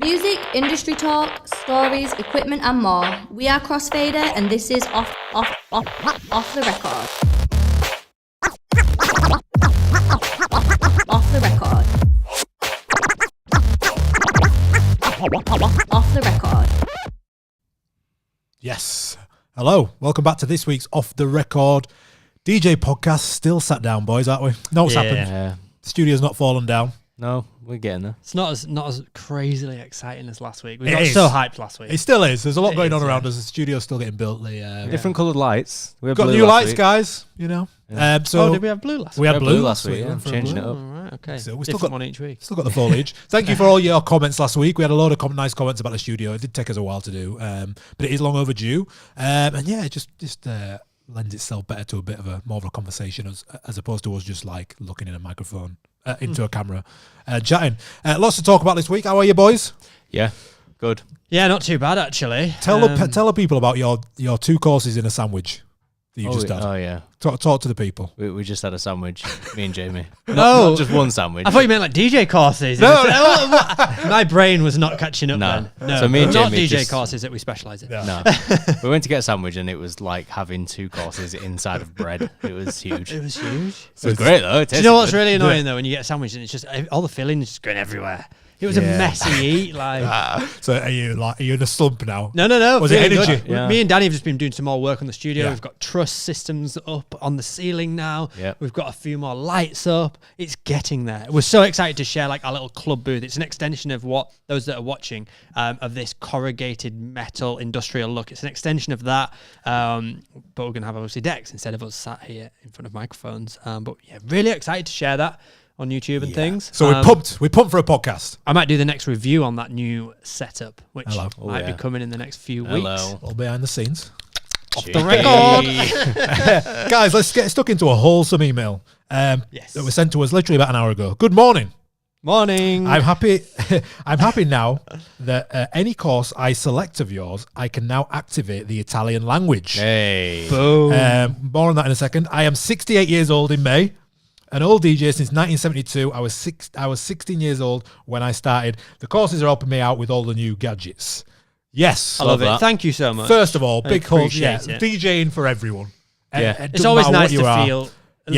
Music, industry talk, stories, equipment and more. We are Crossfader and this is off the record. Off the record. Off the record. Yes. Hello. Welcome back to this week's Off the Record DJ podcast. Still sat down, boys, aren't we? No, what's happened? The studio's not fallen down. No, we're getting there. It's not as crazily exciting as last week. We got so hyped last week. It still is. There's a lot going on around us. The studio's still getting built. Different coloured lights. We got new lights, guys. You know. Yeah. Did we have blue last week? We had blue last week. Yeah, changing it up. All right, okay. So we still got one each week. Still got the foliage. Thank you for all your comments last week. We had a load of nice comments about the studio. It did take us a while to do, but it is long overdue. And yeah, it just lends itself better to a bit of more of a conversation as opposed to us just like looking in a microphone into a camera, chatting. Lots to talk about this week. How are you, boys? Yeah, good. Yeah, not too bad actually. Tell the people about your 2 courses in a sandwich that you just had. Oh yeah. Talk to the people. We just had a sandwich, me and Jamie. No, not just one sandwich. I thought you meant like DJ courses. No. My brain was not catching up then. No, so me and not Jamie DJ courses that we specialise in. No. We went to get a sandwich and it was like having 2 courses inside of bread. It was huge. It was huge. It was great though. Do you know what's really annoying though? When you get a sandwich and it's just all the fillings just going everywhere. It was a messy eat. Like, so are you in a slump now? No. Was it energy? Yeah. Me and Danny have just been doing some more work on the studio. Yeah. We've got truss systems up on the ceiling now. Yeah. We've got a few more lights up. It's getting there. We're so excited to share like our little club booth. It's an extension of what those that are watching of this corrugated metal industrial look. It's an extension of that. But we're going to have obviously decks instead of us sat here in front of microphones. But yeah, really excited to share that on YouTube and things. So we're pumped. We're pumped for a podcast. I might do the next review on that new setup, which might be yeah. coming in the next few weeks. All behind the scenes. Off the record. Guys, let's get stuck into a wholesome email that was sent to us literally about an hour ago. Good morning. Morning. I'm happy now that any course I select of yours, I can now activate the Italian language. Hey. Boom. More on that in a second. I am 68 years old in May. An old DJ since 1972. I was 16 years old when I started. The courses are helping me out with all the new gadgets. Yes. I love it. that. Thank you so much. First of all, big calls. Yeah, it. DJing for everyone. Yeah. It's always nice to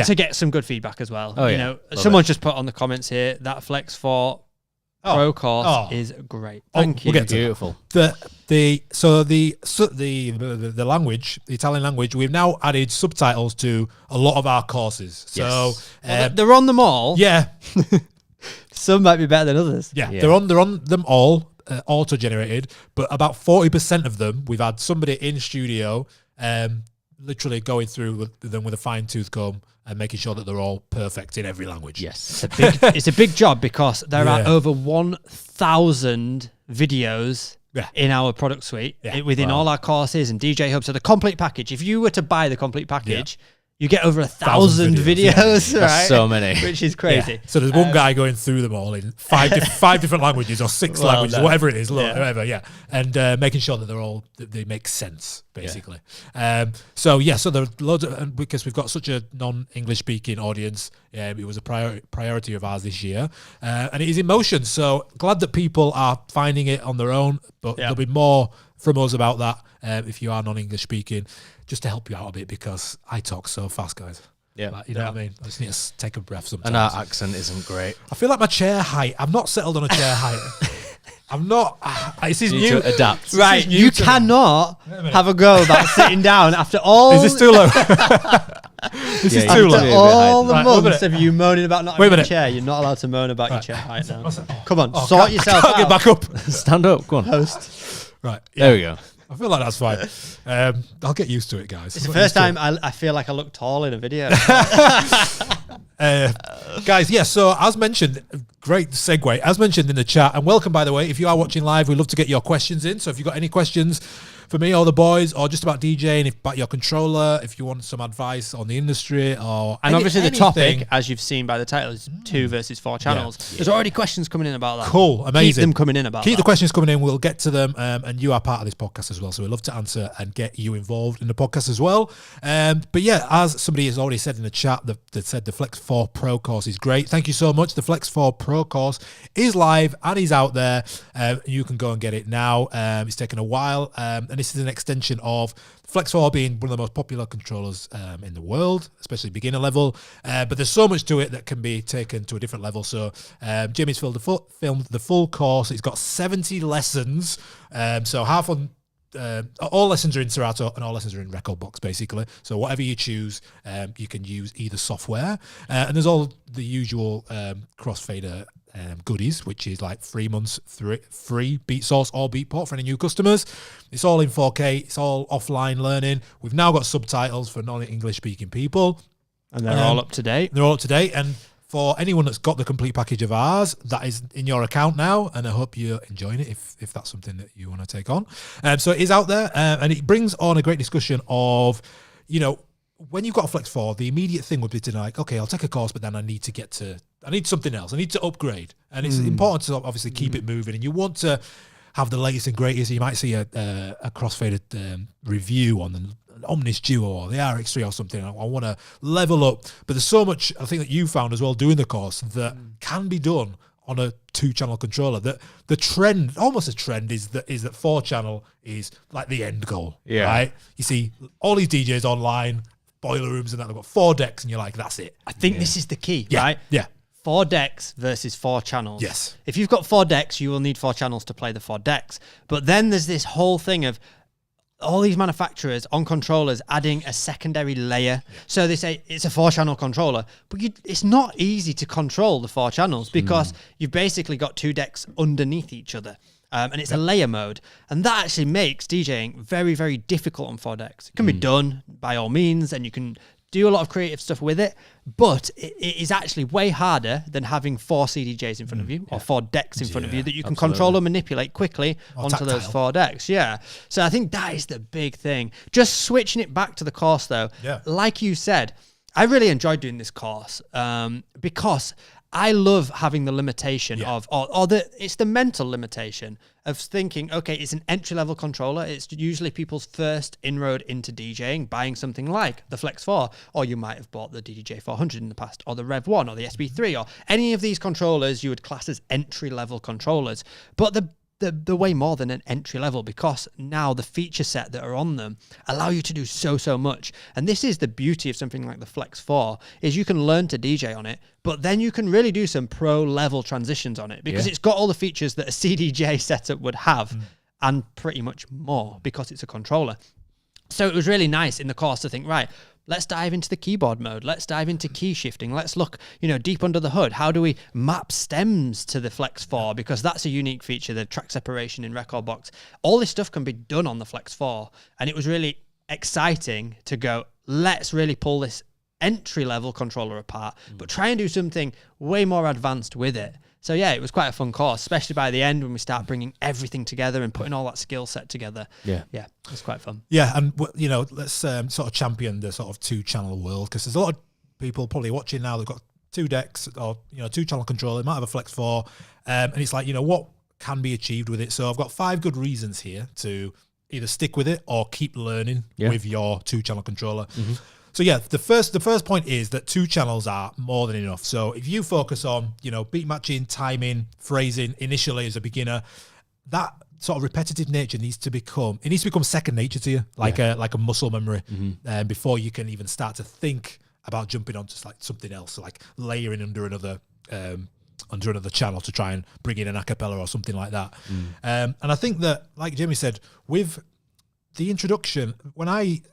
to get some good feedback as well. Oh, you yeah. know, Love someone's just put on the comments here that Flex 4 Pro course is great. Thank you. We'll get to Beautiful. The language, the Italian language, we've now added subtitles to a lot of our courses. So they're on them all. Yeah. Some might be better than others. Yeah. They're on them all, auto-generated, but about 40% of them we've had somebody in studio literally going through them with a fine-tooth comb and making sure that they're all perfect in every language. Yes. It's a big job because there are over 1,000 videos in our product suite within all our courses and DJ Hub. So the complete package, if you were to buy the complete package, you get over 1,000 videos, right? That's so many. Which is crazy. Yeah. So there's one guy going through them all in five different languages or 6 languages, whatever it is, whatever, and making sure that they make sense, basically. So there are loads of, because we've got such a non-English speaking audience, it was a priority of ours this year, and it is in motion. So glad that people are finding it on their own, but there'll be more from us about that if you are non-English speaking, just to help you out a bit because I talk so fast, guys. Yeah. Like, you know what I mean? I just need to take a breath sometimes. And our accent isn't great. I feel like my chair height. I'm not settled on a chair height. I'm not. This is You new. need to adapt. Right, you cannot have a go about sitting down after all. Is this too low? This is too low. After all the Right, months of you moaning about not Wait a having a minute. chair, you're not allowed to moan about your chair height now. What's that? Come on, Oh, sort can't- yourself I can't out. get back up. Stand up. Go on. Host. Right. There we go. I feel like that's fine. I'll get used to it, guys. It's the first time I feel like I look tall in a video. Guys, so as mentioned, great segue. As mentioned in the chat, and welcome, by the way, if you are watching live, we'd love to get your questions in. So if you've got any questions for me or the boys, or just about DJing, about your controller, if you want some advice on the industry, or obviously the anything. topic, as you've seen by the title, is 2 versus 4 channels. There's already questions coming in about that. Cool, amazing. Keep them coming in about Keep that. the questions coming in. We'll get to them, and you are part of this podcast as well, so we'd love to answer and get you involved in the podcast as well. But yeah, as somebody has already said in the chat, that said the Flex 4 Pro course is great. Thank you so much. The Flex 4 Pro course is live and is out there. You can go and get it now. It's taken a while, and this is an extension of Flex 4 being one of the most popular controllers in the world, especially beginner level. But there's so much to it that can be taken to a different level. So Jimmy's filmed the full course. It's got 70 lessons. So half on all lessons are in Serato and all lessons are in Recordbox, basically. So whatever you choose, you can use either software. And there's all the usual Crossfader goodies, which is like 3 months free beat source or beatport for any new customers. It's all in 4K. It's all offline learning. We've now got subtitles for non-English speaking people, And they're all up to date. They're all up to date. And for anyone that's got the complete package of ours, that is in your account now, and I hope you're enjoying it if that's something that you want to take on. So it is out there, and it brings on a great discussion of, when you've got a Flex 4, the immediate thing would be to like, okay, I'll take a course, but then I need something else. I need to upgrade. And it's important to obviously keep it moving, and you want to have the latest and greatest. You might see a Crossfader review on the Omnis Duo or the RX3 or something. I want to level up, but there's so much I think that you found as well doing the course that can be done on a 2-channel controller. That the trend, almost a trend, is that 4-channel is like the end goal. Yeah. Right. You see all these DJs online, boiler rooms, and that they've got 4 decks, and you're like, that's it. I think this is the key, Yeah. right? Yeah. 4 decks versus 4 channels. Yes. If you've got 4 decks, you will need 4 channels to play the 4 decks. But then there's this whole thing of all these manufacturers on controllers adding a secondary layer. So they say it's a 4-channel controller, but it's not easy to control the 4 channels because you've basically got 2 decks underneath each other. And it's a layer mode. And that actually makes DJing very, very difficult on 4 decks. It can be done by all means, and you can do a lot of creative stuff with it, but it is actually way harder than having 4 CDJs in front of you or 4 decks in front of you that you can control and manipulate quickly onto those 4 decks. Yeah. So I think that is the big thing. Just switching it back to the course though, like you said, I really enjoyed doing this course because I love having the limitation of, it's the mental limitation of thinking, okay, it's an entry-level controller. It's usually people's first inroad into DJing, buying something like the Flex 4, or you might have bought the DDJ 400 in the past, or the Rev 1, or the SB3, or any of these controllers you would class as entry-level controllers. But they're way more than an entry level because now the feature set that are on them allow you to do so much. And this is the beauty of something like the Flex 4 is you can learn to DJ on it, but then you can really do some pro level transitions on it because it's got all the features that a CDJ setup would have and pretty much more because it's a controller. So it was really nice in the course to think, right, let's dive into the keyboard mode. Let's dive into key shifting. Let's look, deep under the hood. How do we map stems to the Flex 4? Because that's a unique feature, the track separation in Recordbox. All this stuff can be done on the Flex 4. And it was really exciting to go, let's really pull this entry-level controller apart, but try and do something way more advanced with it. So yeah, it was quite a fun course, especially by the end when we start bringing everything together and putting all that skill set together. Yeah, it was quite fun. Yeah, and let's sort of champion the sort of 2-channel world because there's a lot of people probably watching now. They've got 2 decks or 2-channel controller. They might have a Flex 4, and it's like what can be achieved with it. So I've got 5 good reasons here to either stick with it or keep learning with your 2-channel controller. So yeah, the first point is that 2 channels are more than enough. So if you focus on, beat matching, timing, phrasing initially as a beginner, that sort of repetitive nature needs to become second nature to you, like a muscle memory, before you can even start to think about jumping onto like something else, like layering under another channel to try and bring in an acapella or something like that. And I think that, like Jimmy said, with the introduction, when I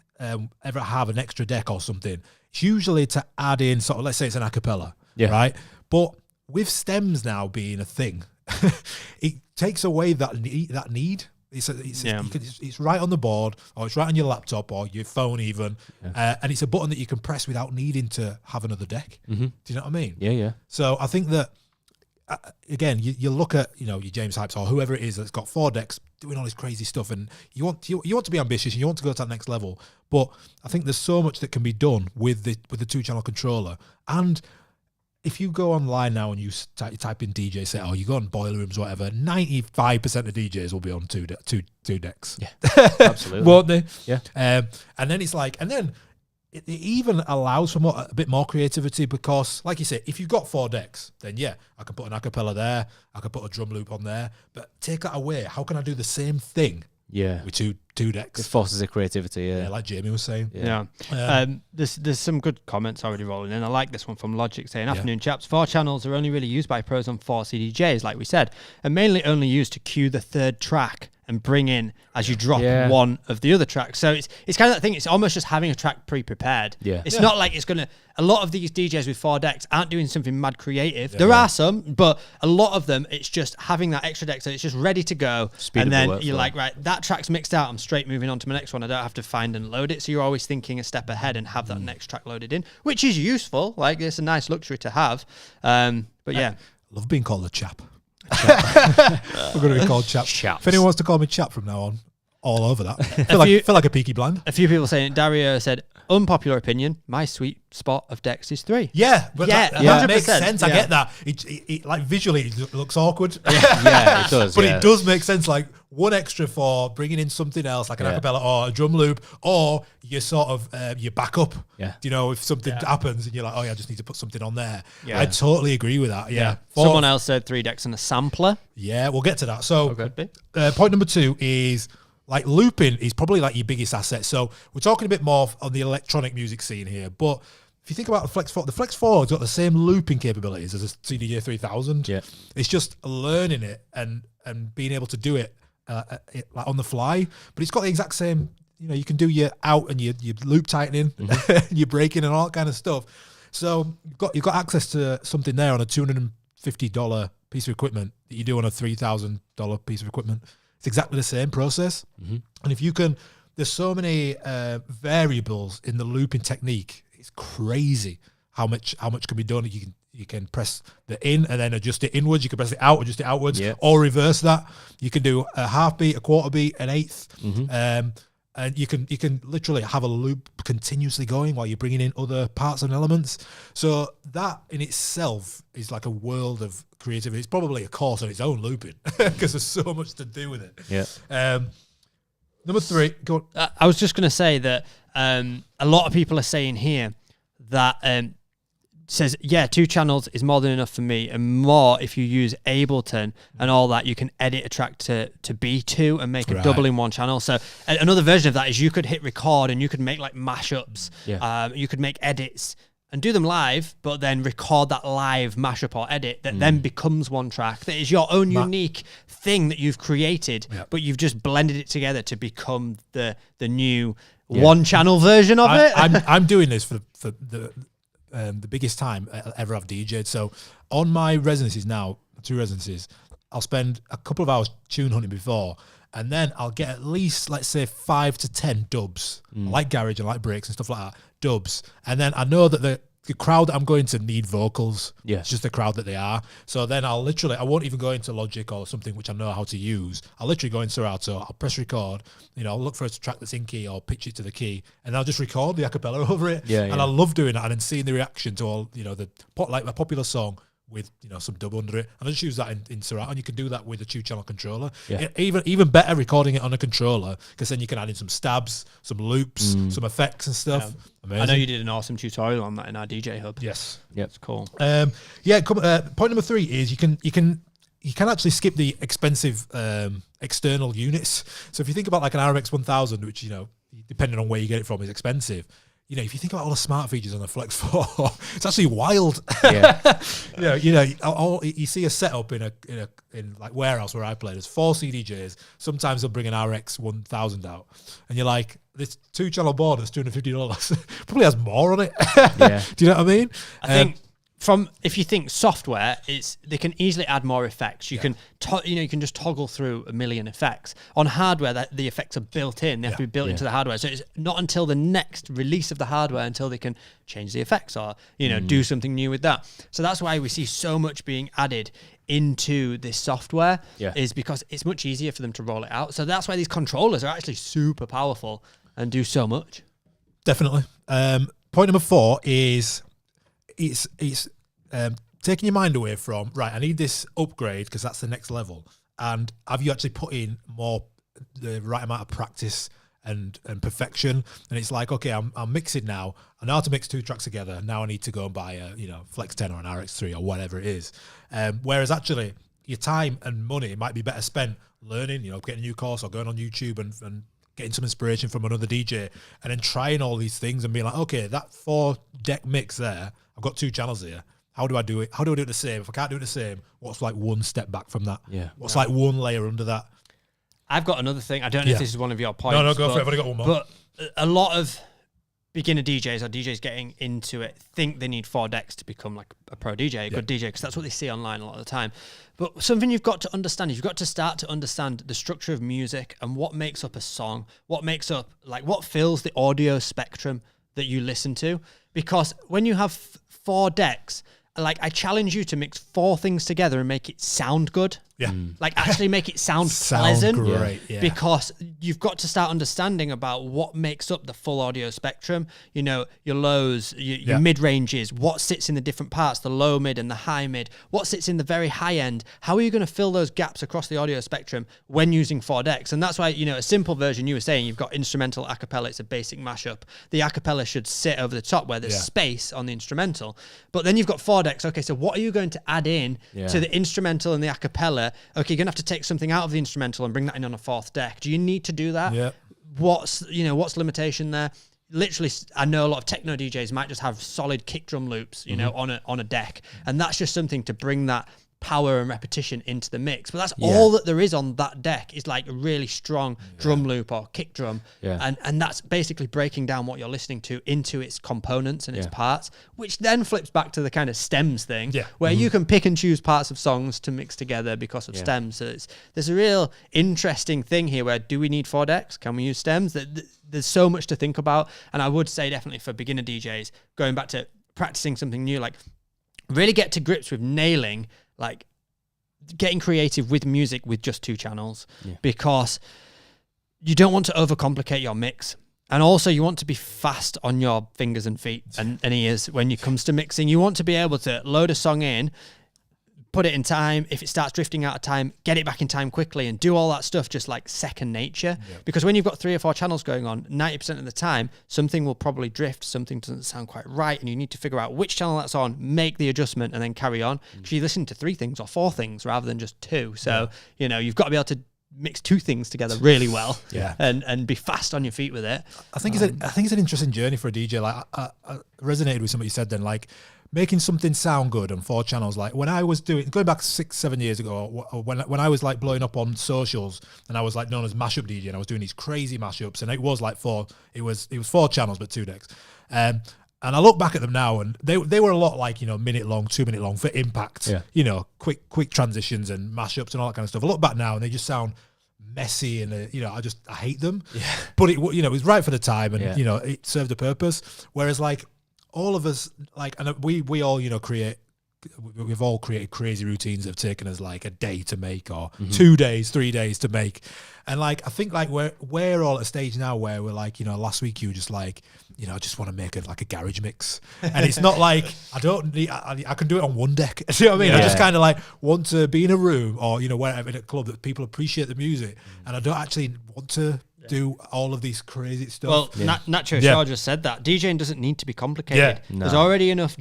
ever have an extra deck or something, it's usually to add in sort of, let's say it's an acapella, right? But with stems now being a thing, it takes away that need. It's right on the board, or it's right on your laptop or your phone even, and it's a button that you can press without needing to have another deck. Do you know what I mean? Yeah. So I think that again, you look at your James Hypes or whoever it is that's got 4 decks doing all this crazy stuff, and you want to be ambitious and you want to go to that next level. But I think there's so much that can be done with the 2-channel controller. And if you go online now and you type in DJ set, or you go on Boiler Rooms, whatever, 95% of DJs will be on two decks. Yeah, absolutely. Won't they? Yeah. And then it's like, and then it even allows for a bit more creativity, because, like you say, if you've got 4 decks, then yeah, I can put an acapella there, I can put a drum loop on there, but take that away, how can I do the same thing? Yeah, with two decks. It forces a creativity. Yeah, like Jamie was saying. Yeah. There's some good comments already rolling in. I like this one from Logic saying, "Afternoon chaps. 4 channels are only really used by pros on 4 CDJs, like we said, and mainly only used to cue the 3rd track and bring in as you drop one of the other tracks. So it's kind of that thing. It's almost just having a track pre-prepared. Yeah. It's not like it's going to... A lot of these DJs with 4 decks aren't doing something mad creative. There are some, but a lot of them, it's just having that extra deck, so it's just ready to go. And then you're like, right, that track's mixed out. I'm straight moving on to my next one. I don't have to find and load it. So you're always thinking a step ahead and have that next track loaded in, which is useful. Like, it's a nice luxury to have. But yeah. I love being called a chap. We're going to be called chap. Chaps. If anyone wants to call me chap from now on, all over that. Feel like a Peaky Blind. A few people saying, Dario said, unpopular opinion, my sweet spot of decks is 3. Yeah, but that makes sense. I get that. It like visually it looks awkward. Yeah, it does. But it does make sense. Like one extra for bringing in something else, like an acapella or a drum loop, or you sort of you back up. Yeah. If something happens and you're like, oh yeah, I just need to put something on there. Yeah. I totally agree with that. Yeah. Someone else said 3 decks and a sampler. Yeah, we'll get to that. So Could be. Point number 2 is, like, looping is probably like your biggest asset. So we're talking a bit more on the electronic music scene here, but if you think about the Flex 4 has got the same looping capabilities as a CDJ 3000. Yeah. It's just learning it and being able to do it like on the fly. But it's got the exact same, you can do your out and your loop tightening, your breaking and all that kind of stuff. So you've got access to something there on a $250 piece of equipment that you do on a $3,000 piece of equipment. It's exactly the same process. And if you can, there's so many variables in the looping technique. It's crazy how much can be done. You can press the in and then adjust it inwards. You can press it out, adjust it outwards, or reverse that. You can do a half beat, a quarter beat, an eighth. And you can literally have a loop continuously going while you're bringing in other parts and elements. So that in itself is like a world of creativity. It's probably a course on its own, looping, because there's so much to do with it. Yeah. Number 3, go on. I was just going to say that a lot of people are saying here that says, 2 channels is more than enough for me, and more if you use Ableton and all that, you can edit a track to B2 and make a double in one channel. So another version of that is you could hit record and you could make like mashups. You could make edits and do them live, but then record that live mashup or edit that then becomes one track. That is your own unique thing that you've created, but you've just blended it together to become the new one channel version of it. I'm doing this for the biggest time ever I've DJ'd. So on my residencies now, 2 residencies, I'll spend a couple of hours tune hunting before, and then I'll get at least, let's say, 5 to 10 dubs. I like garage and like breaks and stuff like that, dubs. And then I know that the crowd that I'm going to need vocals. Yeah. It's just the crowd that they are. So then I won't even go into Logic or something which I know how to use. I'll literally go in Serato, I'll press record, I'll look for a track that's in key or pitch it to the key, and I'll just record the acapella over it. Yeah, and I love doing that and then seeing the reaction to all, like a popular song with some dub under it, and I just use that in Serato, and you can do that with a 2-channel controller. Even better recording it on a controller, because then you can add in some stabs, some loops, some effects and stuff. Amazing. I know you did an awesome tutorial on that in our DJ hub. Yes. It's cool. Point number 3 is you can actually skip the expensive external units. So if you think about like an RMX 1000, which depending on where you get it from is expensive. If you think about all the smart features on the Flex 4, it's actually wild. Yeah. You see a setup in like warehouse where I play. There's 4 CDJs. Sometimes they'll bring an RX 1000 out, and you're like, this 2-channel board that's $250 probably has more on it. Yeah. Do you know what I mean? I think if you think software, they can easily add more effects. You can you can just toggle through a million effects. On hardware, that the effects are built in. They have to be built into the hardware. So it's not until the next release of the hardware until they can change the effects or do something new with that. So that's why we see so much being added into this software, is because it's much easier for them to roll it out. So that's why these controllers are actually super powerful and do so much. Definitely. Point number 4 is it's taking your mind away from, right, I need this upgrade because that's the next level. And have you actually put in the right amount of practice and perfection? And it's like, okay, I'm mixing now. I know how to mix 2 tracks together. Now I need to go and buy a Flex 10 or an RX3 or whatever it is. Whereas actually your time and money might be better spent learning, getting a new course or going on YouTube and getting some inspiration from another DJ and then trying all these things and being like, okay, that 4-deck mix there, I've got 2 channels here. How do I do it? How do I do it the same? If I can't do it the same, what's like one step back from that? Yeah. What's like one layer under that? I've got another thing. I don't know if this is one of your points. No, go for it. I've only got one more. But a lot of beginner DJs or DJs getting into it think they need 4 decks to become like a pro DJ, a good DJ, because that's what they see online a lot of the time. But something you've got to understand is you've got to start to understand the structure of music and what makes up a song, what makes up, like what fills the audio spectrum that you listen to. Because when you have 4 decks, like I challenge you to mix 4 things together and make it sound good. Yeah. Like actually make it sound pleasant. Great. Yeah. Because you've got to start understanding about what makes up the full audio spectrum. Your lows, your mid-ranges, what sits in the different parts, the low mid and the high mid, what sits in the very high end. How are you going to fill those gaps across the audio spectrum when using 4 decks? And that's why, a simple version, you were saying, you've got instrumental acapella, it's a basic mashup. The acapella should sit over the top where there's space on the instrumental. But then you've got 4 decks. Okay, so what are you going to add in to the instrumental and the acapella? Okay, you're going to have to take something out of the instrumental and bring that in on a 4th deck. Do you need to do that? Yeah. What's limitation there? Literally, I know a lot of techno DJs might just have solid kick drum loops, on a deck. And that's just something to bring that power and repetition into the mix. But that's all that there is on that deck is like a really strong drum loop or kick drum. Yeah. And that's basically breaking down what you're listening to into its components and its parts, which then flips back to the kind of stems thing where you can pick and choose parts of songs to mix together because of stems. So there's a real interesting thing here where do we need 4 decks? Can we use stems? There's so much to think about. And I would say definitely for beginner DJs, going back to practicing something new, like really get to grips with nailing like getting creative with music with just 2 channels because you don't want to overcomplicate your mix. And also you want to be fast on your fingers and feet and ears when it comes to mixing. You want to be able to load a song in, put it in time. If it starts drifting out of time, get it back in time quickly and do all that stuff just like second nature. Because when you've got 3 or 4 channels going on, 90% of the time, something will probably drift, something doesn't sound quite right, and you need to figure out which channel that's on, make the adjustment, and then carry on. Because you listen to 3 things or 4 things rather than just 2. So, you've got to be able to mix 2 things together really well and be fast on your feet with it. I think it's an interesting journey for a DJ. Like I resonated with something you said then, like making something sound good on 4 channels. Like when I was going back 6-7 years ago, when I was like blowing up on socials and I was like known as mashup DJ and I was doing these crazy mashups and it was like 4 4 channels but 2 decks. And I look back at them now and they were a lot like, minute long, 2 minute long for impact, quick transitions and mashups and all that kind of stuff. I look back now and they just sound messy and I hate them. But it was right for the time and it served a purpose. Whereas like all of us, like, and we all, we've all created crazy routines that have taken us like a day to make or 2 days, 3 days to make. And like, I think like we're all at a stage now where we're like, last week you were just like, I just want to make a garage mix. And it's not like, I can do it on 1 deck. See what I mean? I just kind of like want to be in a room or, wherever in a club that people appreciate the music. And I don't actually want to do all of these crazy stuff. Well, Nacho Shaw just said that. DJing doesn't need to be complicated. No. There's already enough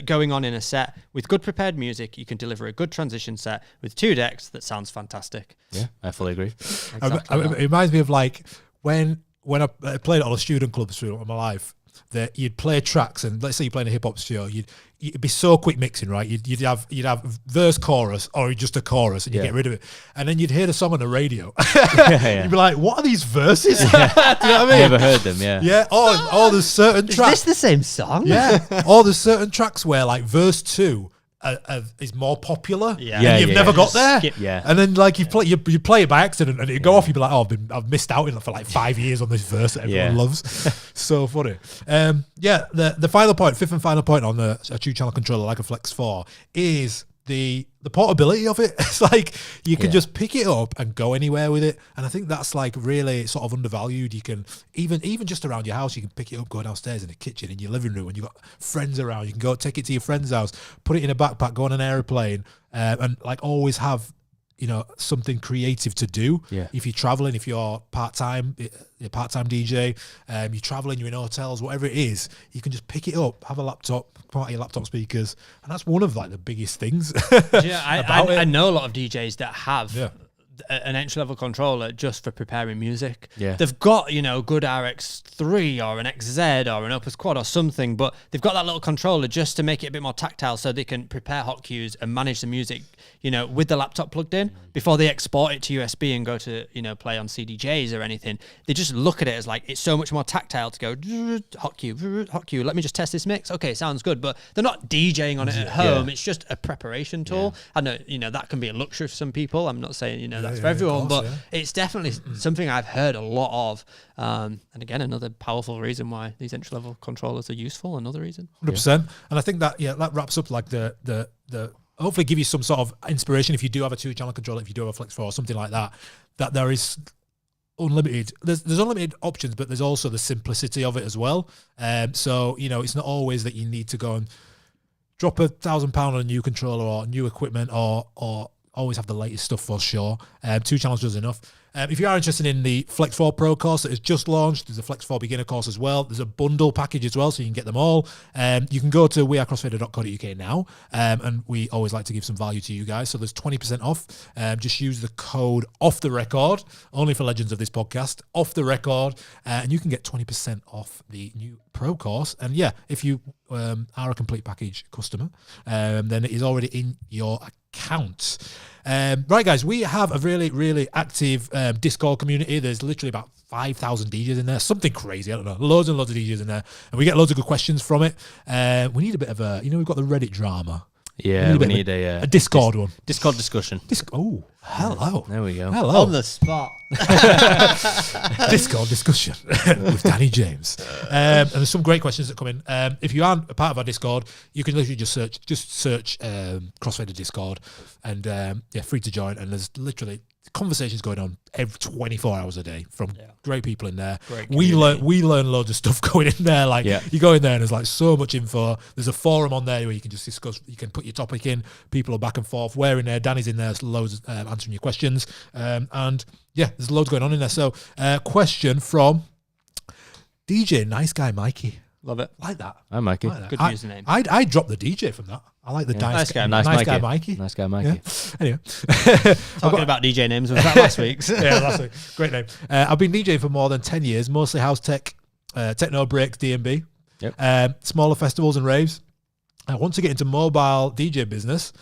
going on in a set. With good prepared music, you can deliver a good transition set with 2 decks that sounds fantastic. Yeah, I fully agree. Exactly. It reminds me of like when I played at all the student clubs throughout my life, that you'd play tracks, and let's say you're playing a hip hop show, it'd be so quick mixing, right? You'd have verse, chorus, or just a chorus, and you get rid of it, and then you'd hear the song on the radio. You'd be like, "What are these verses?" Do you know what I mean? Never heard them. Yeah. Yeah. Or there's certain tracks. Is this the same song? Yeah. Or there's certain tracks where like verse 2 is more popular. Yeah. And Yeah, you've yeah, never yeah. got there. Skip. Yeah. And then like you play it by accident and it go off. You'd be like, "Oh, I've missed out for like 5 years on this verse that everyone Yeah. loves." So funny. The final point, fifth and final point on a 2-channel controller like a Flex 4 is the portability of it. It's like you can just pick it up and go anywhere with it, and I think that's like really sort of undervalued. You can even just around your house, you can pick it up, go downstairs in the kitchen, in your living room, and you've got friends around. You can go take it to your friend's house, put it in a backpack, go on an aeroplane, and like always have something creative to do. Yeah. If you're traveling, if you're part-time DJ, you're traveling, you're in hotels, whatever it is, you can just pick it up, have a laptop, come out your laptop speakers, and that's one of like the biggest things. Yeah, I know a lot of DJs that have an entry-level controller just for preparing music. Yeah. They've got, good RX3 or an XZ or an Opus Quad or something, but they've got that little controller just to make it a bit more tactile so they can prepare hot cues and manage the music, with the laptop plugged in before they export it to USB and go to, play on CDJs or anything. They just look at it as like, it's so much more tactile to go, hot cue, let me just test this mix. Okay, sounds good. But they're not DJing on it at home. Yeah. It's just a preparation tool. I know, that can be a luxury for some people. I'm not saying, that's for yeah, everyone, of course, but it's definitely something I've heard a lot of. And again, another powerful reason why these entry-level controllers are useful. Another reason. 100%. And I think that that wraps up like the hopefully give you some sort of inspiration if you do have a 2-channel controller, if you do have a Flex 4 or something like that, that there is unlimited. There's unlimited options, but there's also the simplicity of it as well. So it's not always that you need to go and drop £1,000 on a new controller or new equipment or always have the latest stuff for sure. 2 channels does enough. If you are interested in the Flex 4 Pro course that is just launched, there's a Flex 4 beginner course as well. There's a bundle package as well, so you can get them all. You can go to wearecrossfader.co.uk now, and we always like to give some value to you guys. So there's 20% off. Just use the code off the record, only for legends of this podcast, off the record, and you can get 20% off the new Pro course. And yeah, if you are a complete package customer, then it is already in your account. Right, guys, we have a really, really active Discord community. There's literally about 5,000 DJs in there, something crazy. I don't know, loads and loads of DJs in there, and we get loads of good questions from it. We need a bit of a, we've got the Reddit drama. Yeah, we need a Discord one. Discord discussion. Oh, hello. There we go. Hello. On the spot. Discord discussion with Danny James. And there's some great questions that come in. If you aren't a part of our Discord, you can literally just search Crossfader Discord, and free to join. And there's literally conversations going on every 24 hours a day from great people in there. We learn loads of stuff going in there. Like you go in there and there's like so much info. There's a forum on there where you can just discuss. You can put your topic in. People are back and forth. We're in there. Danny's in there. There's loads answering your questions. And yeah, there's loads going on in there. So question from DJ Nice Guy Mikey. Love it. Like that. Hi, Mikey. Like that. Good username. I dropped the DJ from that. I like the nice guy Mikey. Nice guy, Mikey. Yeah. Anyway, Talking about DJ names, was that last week's? yeah, last week. Great name. I've been DJing for more than 10 years, mostly house tech, techno breaks, D&B, smaller festivals and raves. I want to get into mobile DJ business,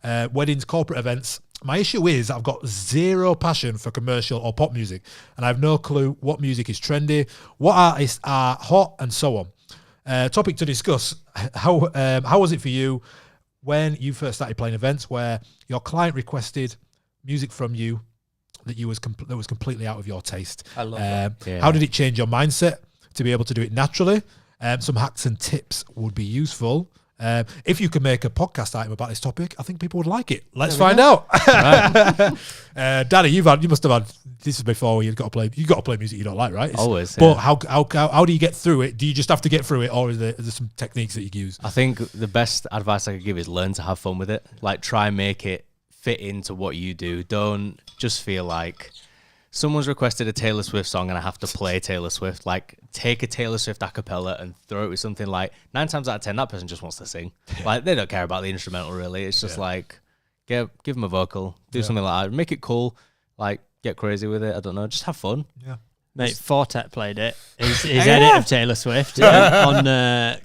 weddings, corporate events. My issue is I've got zero passion for commercial or pop music, and I have no clue what music is trendy, what artists are hot, and so on. Topic to discuss: how was it for you when you first started playing events where your client requested music from you that was completely out of your taste? I love that. How did it change your mindset to be able to do it naturally? Some hacks and tips would be useful. If you could make a podcast item about this topic, I think people would like it. Let's find out. Danny, you must have had this is before you got to play music you don't like, right? Always. But how do you get through it? Do you just have to get through it, or is there some techniques that you use? I think the best advice I could give is learn to have fun with it. Like, try and make it fit into what you do. Don't just feel like someone's requested a Taylor Swift song and I have to play Taylor Swift. Like, take a Taylor Swift a cappella and throw it with something like 9 times out of 10, that person just wants to sing. Like, they don't care about the instrumental, really. It's just like, give them a vocal, do something like that. Make it cool. Like, get crazy with it. I don't know. Just have fun. Yeah. Mate, Fortet played it. His edit of Taylor Swift on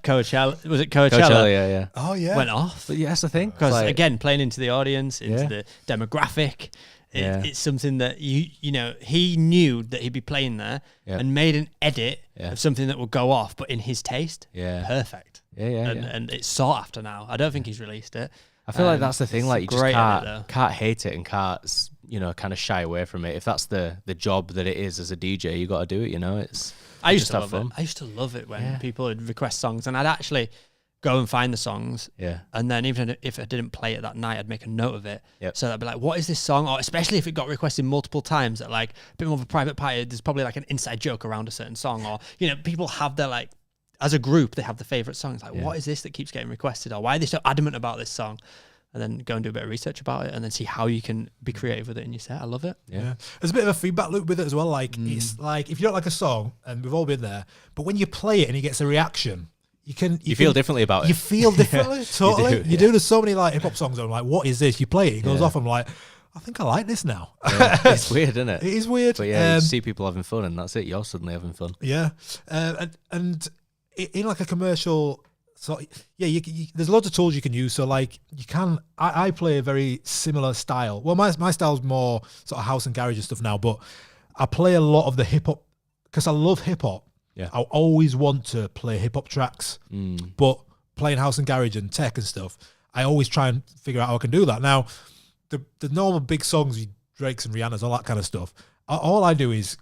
Coachella. Was it Coachella? Coachella, yeah. Oh yeah. Went off. But yeah, that's the thing. Because again, playing into the audience, into Yeah. the demographic, Yeah. it's something that you know he knew that he'd be playing there Yeah. and made an edit Yeah. of something that would go off, but in his taste, Yeah. perfect. Yeah, yeah, And it's sought after now. I don't think he's released it. I feel like that's the thing. it's Like a you just great edit, though. can't hate it and can't kind of shy away from it. If that's the job that it is as a DJ, you got to do it. You know, it's. I used just to have love it. fun. I used to love it when Yeah. people would request songs, and I'd actually go and find the songs. Yeah. And then even if I didn't play it that night, I'd make a note of it. Yep. So I'd be like, what is this song? Or especially if it got requested multiple times at like a bit more of a private party, there's probably like an inside joke around a certain song. Or, people have their like, as a group, they have the favorite songs. Like, what is this that keeps getting requested? Or why are they so adamant about this song? And then go and do a bit of research about it and then see how you can be creative with it in your set. I love it. Yeah. There's a bit of a feedback loop with it as well. Like it's like if you don't like a song, and we've all been there, but when you play it and it gets a reaction, you feel differently about it. You feel differently, totally. do, You do. There's so many like hip hop songs. I'm like, what is this? You play it, it goes Yeah. off. I'm like, I think I like this now. Yeah. It's weird, isn't it? It is weird. But yeah, you see people having fun, and that's it. You're suddenly having fun. Yeah, and in like a commercial, so yeah, there's loads of tools you can use. So like you can, I play a very similar style. Well, my style's more sort of house and garage and stuff now, but I play a lot of the hip hop because I love hip hop. Yeah. I always want to play hip hop tracks, but playing house and garage and tech and stuff, I always try and figure out how I can do that. Now, the normal big songs, Drake's and Rihanna's, all that kind of stuff. All I do is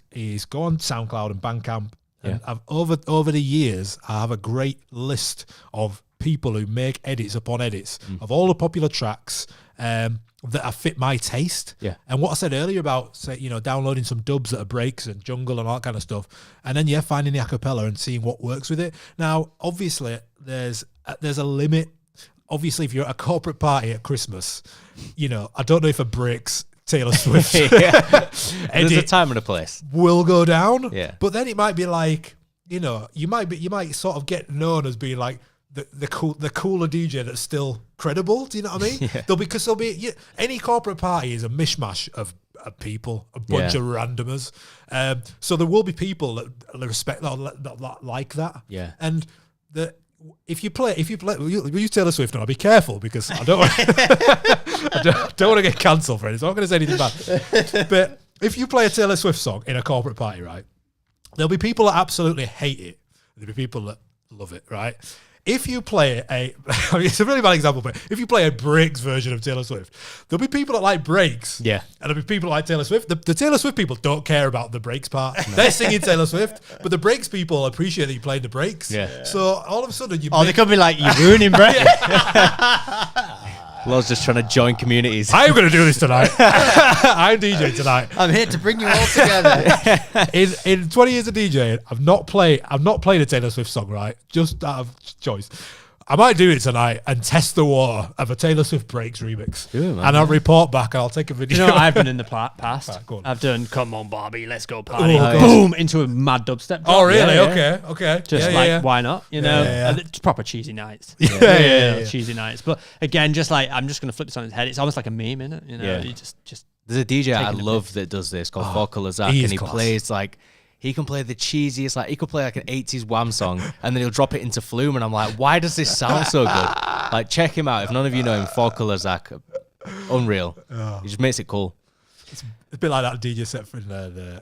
go on SoundCloud and Bandcamp. And I've over the years, I have a great list of people who make edits upon edits of all the popular tracks that fit my taste. Yeah. And what I said earlier about, say, downloading some dubs that are breaks and jungle and all that kind of stuff, and then finding the acapella and seeing what works with it. Now, obviously, there's a limit. Obviously, if you're at a corporate party at Christmas, I don't know if a breaks Taylor Swift There's a time and a place. will go down. Yeah. But then it might be like, you might sort of get known as being like the cooler DJ that's still credible. Do you know what I mean? Yeah. There'll be any corporate party is a mishmash of people, a bunch of randomers. So there will be people that respect that like that. Yeah. And if you play, we use Taylor Swift now. Be careful because I don't want to get cancelled for it. So I'm not going to say anything bad. But if you play a Taylor Swift song in a corporate party, right, there'll be people that absolutely hate it. There'll be people that love it, right? If you play it's a really bad example, but if you play a breaks version of Taylor Swift, there'll be people that like breaks. Yeah. And there'll be people that like Taylor Swift. The Taylor Swift people don't care about the breaks part. They're singing Taylor Swift, but the breaks people appreciate that you played the breaks. Yeah. So all of a sudden They could be like, you're ruining Brett. Love's just trying to join communities. I'm going to do this tonight. I'm DJing tonight. I'm here to bring you all together. In 20 years of DJing, I've not played a Taylor Swift song, right? Just out of choice. I might do it tonight and test the water of a Taylor Swift Breaks remix. Do it, man. And I'll report back and I'll take a video. I've done in the past? Right, go on. I've done Come On Barbie, Let's Go Party. Oh, Boom, into a mad dubstep. Oh, really? Yeah, yeah. Okay. Just why not? yeah. And it's proper cheesy nights. Yeah. Cheesy nights. But again, just like, I'm just going to flip this on its head. It's almost like a meme, innit? Yeah. You just There's a DJ I Taking a love that does this called Four Color Zach, he is and he class. plays like. He can play the cheesiest, like he could play like an 80s Wham song and then he'll drop it into Flume and I'm like, why does this sound so good? Like, check him out. If none of you know him, Four Color Zach, unreal. He just makes it cool. It's a bit like that DJ set from the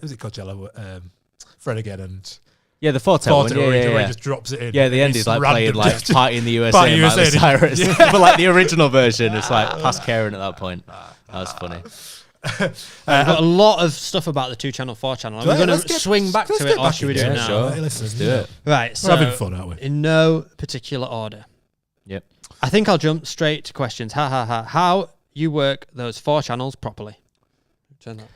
was it Coachella? Fred again and Yeah, the Forte one. Forte, where he Yeah. just drops it in. Yeah, the end It's is like random, playing like just- Party in the USA Party and Miley USA. Cyrus. Yeah. But like the original version, it's like past Karen at that point. That was funny. We've got a lot of stuff about the 2-channel, 4-channel. Are we going to swing back to it, or should we do it now? sure. Hey, listen, Let's do it. Right, so We're having fun, aren't we? in no particular order. Yep. I think I'll jump straight to questions. How you work those 4 channels properly? Turn that.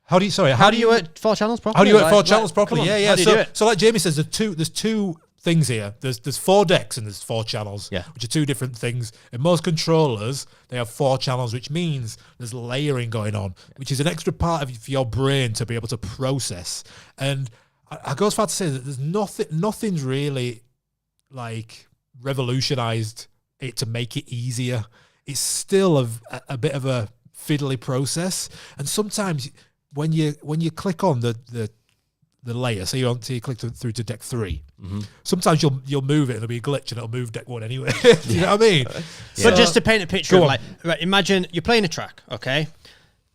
How do you work 4 channels properly? How do you work Like- 4 like, channels properly? come on, Yeah. how do you do it? So like Jamie says, there's two things here. There's 4 decks and there's 4 channels, Yeah. which are 2 different things. In most controllers, they have 4 channels, which means there's layering going on, which is an extra part of your brain to be able to process. And I go as far to say that there's nothing's really like revolutionized it to make it easier. It's still a bit of a fiddly process, and sometimes when you click on the layer, so you click through to deck 3. Sometimes you'll move it, and it'll be a glitch, and it'll move deck 1 anyway. Do you know what I mean? But just to paint a picture of like, right, imagine you're playing a track, okay?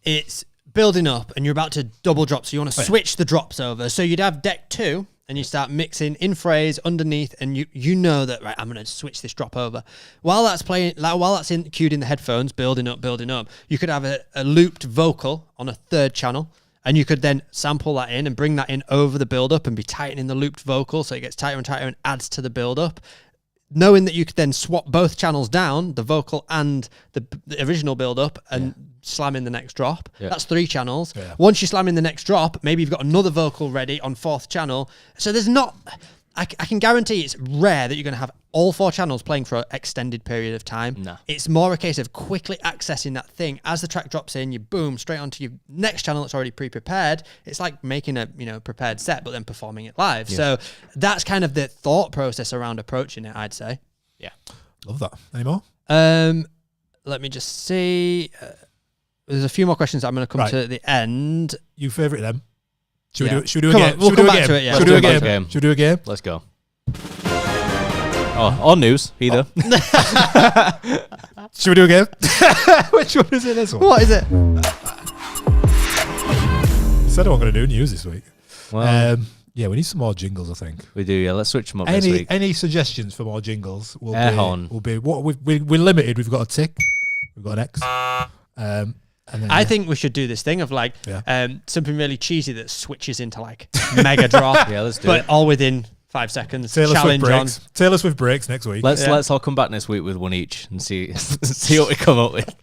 It's building up, and you're about to double drop, so you want to switch the drops over. So you'd have deck 2, and you start mixing in phrase underneath, and you know that, right, I'm going to switch this drop over. While that's playing, while that's cued in the headphones, building up, you could have a looped vocal on a 3rd channel. And you could then sample that in and bring that in over the build-up and be tightening the looped vocal so it gets tighter and tighter and adds to the build-up. Knowing that you could then swap both channels down, the vocal and the original build-up, and slam in the next drop. Yeah. That's 3 channels. Yeah. Once you slam in the next drop, maybe you've got another vocal ready on 4th channel. So there's not... I can guarantee it's rare that you're going to have all 4 channels playing for an extended period of time. No. It's more a case of quickly accessing that thing. As the track drops in, you boom, straight onto your next channel that's already pre-prepared. It's like making a prepared set, but then performing it live. Yeah. So that's kind of the thought process around approaching it, I'd say. Yeah. Love that. Any more? Let me just see. There's a few more questions that I'm going to come to at the end. You favourite them? Should we do a game? We'll come back to it, yeah. Should we do a game? Let's go. Or news, either. Should we do a game? Which one is it, this one? What is it? Said I'm going to do news this week. Well, yeah, we need some more jingles, I think. We do, yeah. Let's switch them up this week. Any suggestions for more jingles? Air horn. Will be what we're limited. We've got a tick. We've got an X. And then, I think we should do this thing of like something really cheesy that switches into like mega drop. Yeah, let's do it. But all within 5 seconds. Taylor Swift breaks next week. Let's all come back next week with one each and see what we come up with.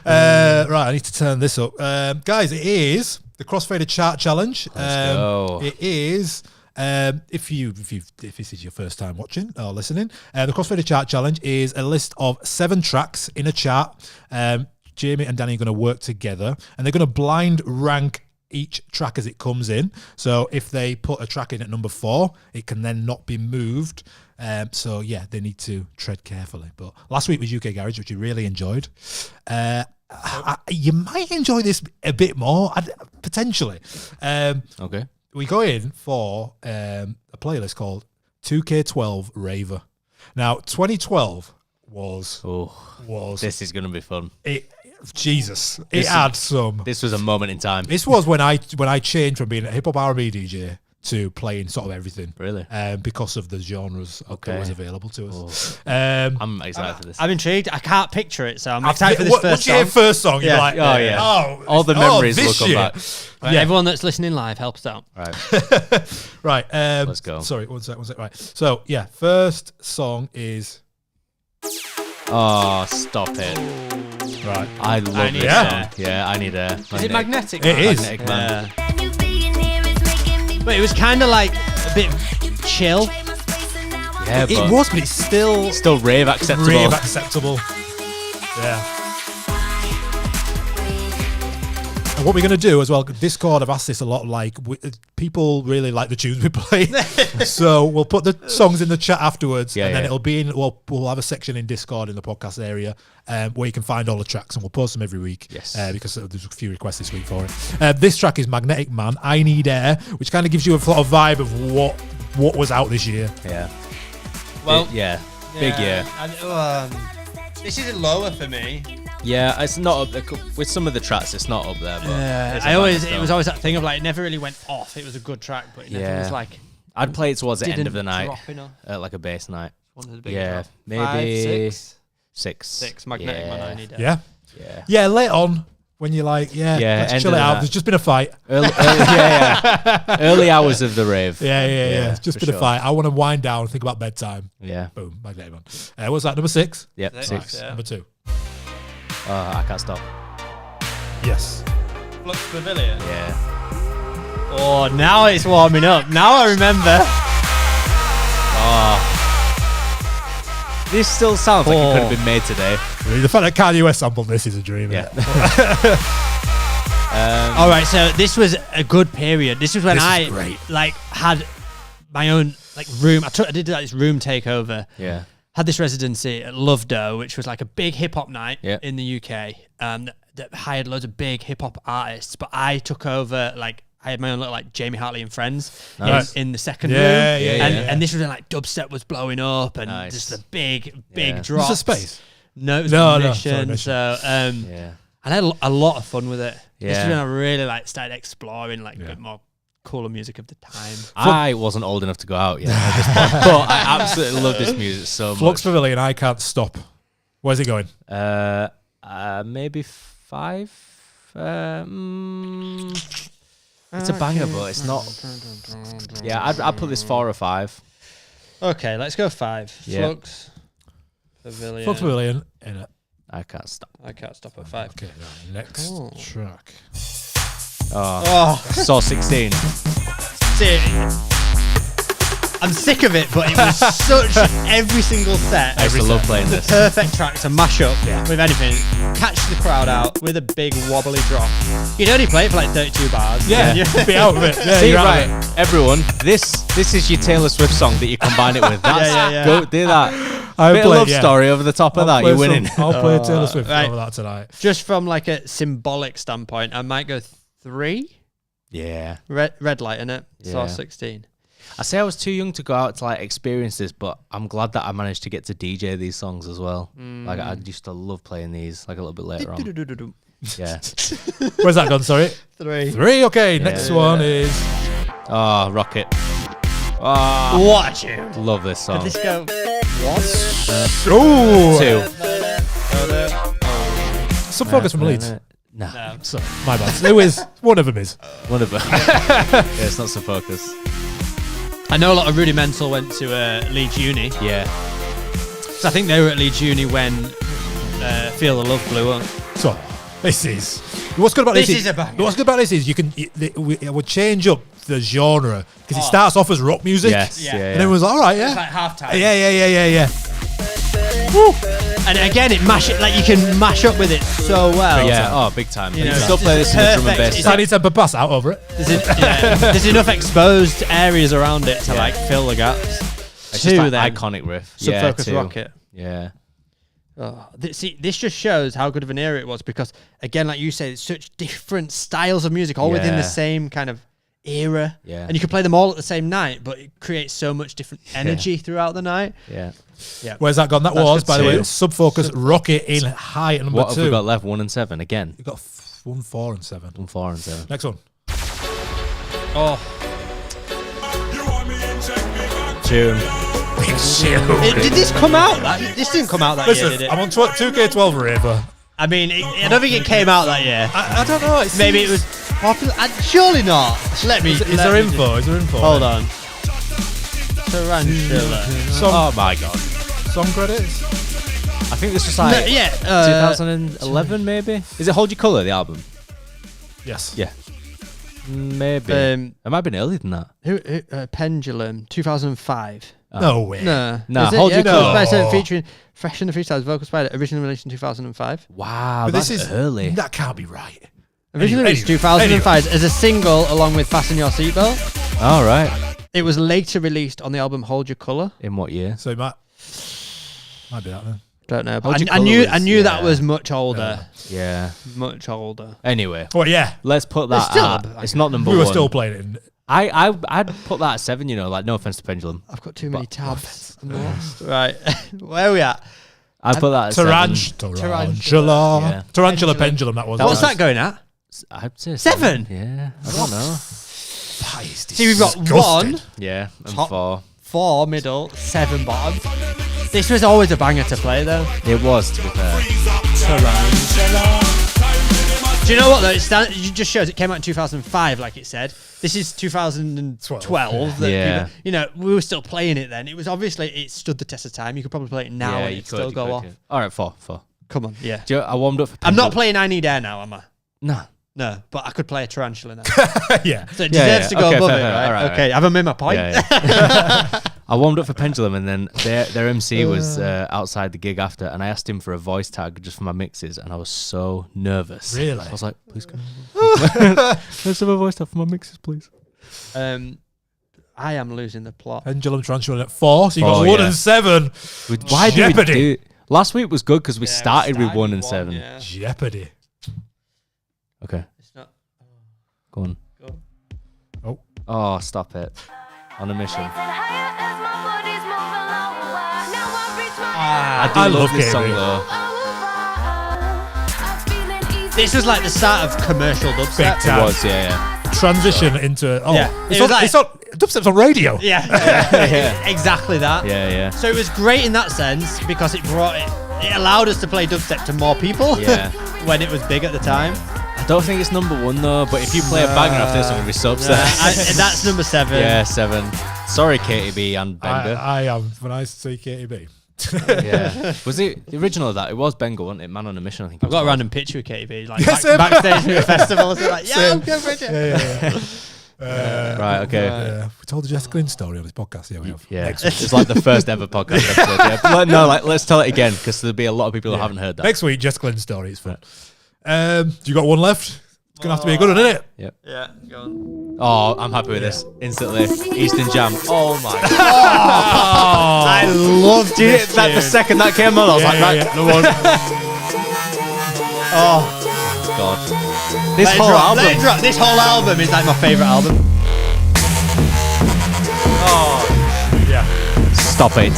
Right, I need to turn this up, guys. It is the Crossfader Chart Challenge. Let's go. It is. If this is your first time watching or listening, the Crossfader Chart Challenge is a list of 7 tracks in a chart. Jamie and Danny are going to work together, and they're going to blind rank each track as it comes in. So if they put a track in at number 4, it can then not be moved. So yeah, they need to tread carefully. But last week was UK Garage, which you really enjoyed. You might enjoy this a bit more, potentially. Okay. We go in for a playlist called 2K12 Raver. Now, 2012 was this is going to be fun. It had some. This was a moment in time. This was when I changed from being a hip hop R&B DJ to playing sort of everything. Really? Because of the genres that was available to us. I'm excited for this. I'm intrigued. I can't picture it, so I'm excited for this first once song. you hear first song, you're like, oh yeah. All the memories will come back. Right, everyone that's listening live helps out. Right. Right. Let's go. Sorry, one sec. Right. So, yeah, first song is... Oh, stop it. Right. I love it. Yeah, I need a... Is it Magnetic? It is. Magnetic Man. But it was kind of like a bit chill. Yeah, it was, but it's still rave acceptable. Yeah. And what we're going to do as well, Discord have asked this a lot, like, people really like the tunes we play. So we'll put the songs in the chat afterwards, and then it'll be in, we'll have a section in Discord in the podcast area where you can find all the tracks, and we'll post them every week. Yes. Because there's a few requests this week for it. This track is Magnetic Man, I Need Air, which kind of gives you a sort of vibe of what was out this year. Yeah. Well, big year. This is lower for me. Yeah, it's not up there. With some of the tracks, it's not up there. But it was always that thing of like, it never really went off. It was a good track, but it never was like... I'd play it towards the end of the night, like a bass night. Maybe 6. 6, Magnetic Man, I Need Air. Yeah. Yeah, late on, when you're like, let's chill it out. There's just been a fight. Early hours of the rave. Yeah. It's just been a fight. I want to wind down and think about bedtime. Yeah. Boom, Magnetic Man. What's that, number 6? Yep, 6. Yeah. Number 2. I Can't Stop. Yes. Flux Pavilion. Yeah. Oh, now it's warming up. Now I remember. This still sounds like it could have been made today. The fact that Kanye West sampled this is a dream. Yeah. All right, so this was a good period. This was when I had my own room. I did this room takeover. Yeah. Had this residency at Lovedo, which was like a big hip hop night in the UK. that hired loads of big hip hop artists, but I took over like. I had my own little like Jamie Hartley and Friends in the second room, and this was when like dubstep was blowing up and just the big drops. Was it Space? No, it was Mission. Mission. So and I had a lot of fun with it. This is when I really like started exploring like a bit more cooler music of the time. I wasn't old enough to go out yet, at this point, but I absolutely love this music so much. Flux Pavilion, I Can't Stop. Where's it going? Maybe 5. It's a banger, but it's not. Yeah, I'd put this 4 or 5. Okay, let's go 5. Yeah. Flux Pavilion. Flux Pavilion in it. I Can't Stop. I Can't Stop at 5. Okay, right, next track. Saw 16. See, I'm sick of it, but it was such every single set. I used to love playing this. Perfect track to mash up with anything. Catch the crowd out with a big wobbly drop. You'd only play it for like 32 bars. Yeah, be out of it. Yeah, See, you're out right, of it. everyone, this is your Taylor Swift song that you combine it with. That's, Go do that. Bit of love story over the top of that. You're winning. I'll play Taylor Swift right. over that tonight. Just from like a symbolic standpoint, I might go 3. Yeah. Red light in it. Yeah. Saw 16. I say I was too young to go out to like experience this, but I'm glad that I managed to get to DJ these songs as well. Like I used to love playing these like a little bit later on. Yeah. Where's that gone? Sorry. 3. 3. Okay. Next one is. Oh, Rocket. Oh, Watch it. love this song. Did this go? Oh. 2. Some focus from Leeds. No. Sorry, my bad. Who is? One of them is. One of them. Yeah, it's not some focus. I know a lot of Rudimental went to Leeds Uni. Yeah. So I think they were at Leeds Uni when Feel the Love blew up. So this is. What's good about this? This is a banger. What's good about this is you can. It would change up the genre because it starts off as rock music. Yes. Yeah. Yeah. And everyone's like, all right, yeah. It's like halftime. Yeah. Woo. And again, you can mash up with it so well. Yeah. Oh, big time. You know, still play this in the drum and bass. Tiny temper bass out over it. There's enough exposed areas around it to like fill the gaps. It's just like iconic riff. Subfocus 2. Rocket. Yeah. Oh, see, this just shows how good of an era it was because, again, like you say, it's such different styles of music, all within the same kind of era. Yeah. And you can play them all at the same night, but it creates so much different energy throughout the night. Yeah. Yeah. Where's that gone? That That's was, good by the way, too. Subfocus Rocket in high at number What 2. have we got left? 1 and 7 again. You got 1, 4, and 7. 1, 4 and 7. Next one. Oh, Tune. did this come out? This didn't come out that year, did Listen, it? I'm on 2K12 raver. I mean, I don't think it came out that year. I don't know. Maybe it was popular. Surely not. Let me. Is there info? Is there info? Hold on. Tarantula. Oh my god. Song credits? I think this was like 2011 maybe. Is it Hold Your Colour, the album? Yes. Yeah. Maybe. It might have been earlier than that. Pendulum, 2005. No way. No. No, Is it? Hold Your Colour. Colour. Featuring Fresh and the Freestyles, Vocal Spider, originally released in 2005. Wow, But that's this is early. That can't be right. Originally released in 2005 as a single along with Fasten Your Seatbelt. All right. It was later released on the album Hold Your Colour. In what year? So it might be that then. Don't know, Hold but Your I Colour knew was- that yeah. was much older. Yeah. Much older. Anyway, Oh yeah. let's put that. It's still at, a- it's not number We one. were still playing it. In, I'd put that at 7. You know, like no offense to Pendulum. I've got too many tabs. I'm lost. Right. Where are we at? I'd put that at 7. Tarantula. Yeah. Tarantula Pendulum, that was. That What's was- that going at? I'd say 7? Yeah. I don't know. That is See, we've got disgusting. 1, Yeah. And Top. 4. 4 middle, 7 bottom. This was always a banger to play though. It was, to be fair. Do you know what though? It just shows it came out in 2005, like it said. This is 2012. that Yeah. people- you know, we were still playing it then. It was obviously it stood the test of time. You could probably play it now Yeah, and you it'd could, still you go could, off. yeah. All right, 4. Come on, yeah. Do you know, I warmed up for I'm not Pendulum. playing I Need Air now, am I? No. No, but I could play a tarantula now. Yeah. So it Yeah, deserves yeah. to go Okay, above fair, it, fair. right? All right, Okay, I've made my point. Yeah. I warmed up for Pendulum, and then their MC was outside the gig after, and I asked him for a voice tag just for my mixes, and I was so nervous. Really? I was like, please come on. Let's have a voice tag for my mixes, please. I am losing the plot. Pendulum Tarantula at 4. So you 4, got 1 yeah. and 7. Why did we Jeopardy. do? Last week was good because we started with 1 and 7. Yeah. Jeopardy. Okay. It's not. Go on. Oh. Oh, stop it. On a mission. I do love this KB. song though. This was like the start of commercial dubstep. Big It time. was, yeah. Transition into Yeah. it's It was on, like- it's on dubstep's on radio. Yeah. Yeah. Exactly that. Yeah. So it was great in that sense because it allowed us to play dubstep to more people. Yeah. When it was big at the time. I don't think it's number 1 though, but if you play a banger after this, I'm gonna be so upset. That's number 7. Yeah, 7. Sorry, KTB and Benga. I am when I say KTB. Yeah. Was it the original of that? It was Benga, wasn't it? Man on a Mission, I think. I've got a random picture of KTB, like Yeah, same. backstage at a festival. So like, yeah, I'm going for it. Yeah. Right, okay. We told the Jess Glynn story on this podcast. Yeah, we have. Yeah, Next week. it's like the first ever podcast episode. Yeah. But no, let's tell it again because there'll be a lot of people who haven't heard that. Next week, Jess Glynn story. It's fun. You got one left? It's gonna have to be a good one, isn't it? Yep. Yeah, go on. Oh, I'm happy with this instantly. Eastern Jam. Oh my god! I loved it. That the second that came on, I was like, right, The one. Oh, God. This whole album. This whole album is like my favorite album. Yeah. Stop it.